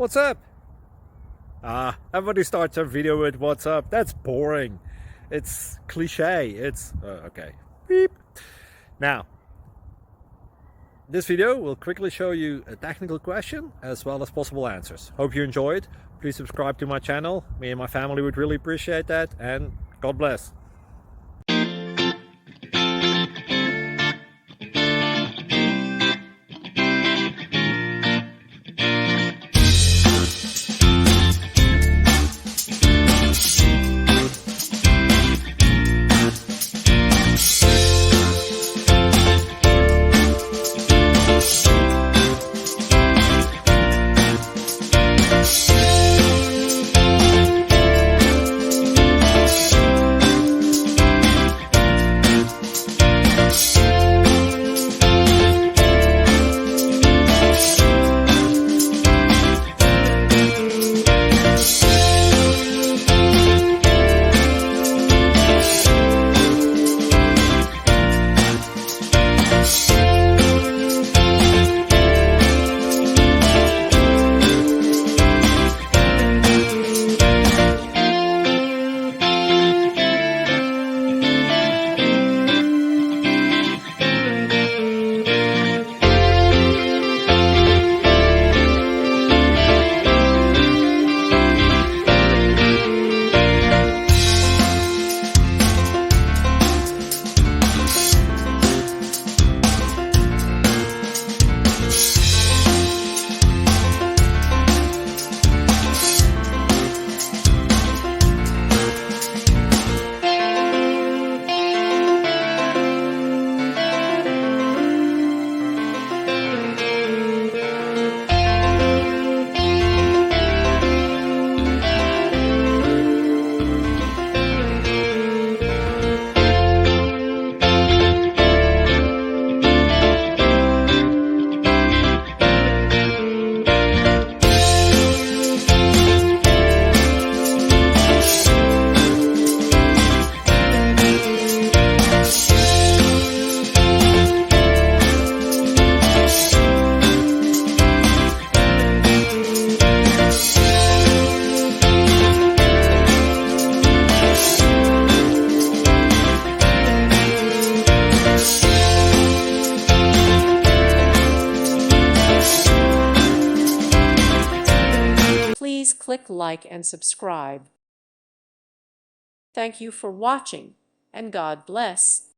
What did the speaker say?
What's up? Everybody starts their video with what's up. That's boring. It's cliche. It's okay. Beep. Now, this video will quickly show you a technical question as well as possible answers. Hope you enjoyed. Please subscribe to my channel. Me and my family would really appreciate that, and God bless. Please click like and subscribe. Thank you for watching, and God bless.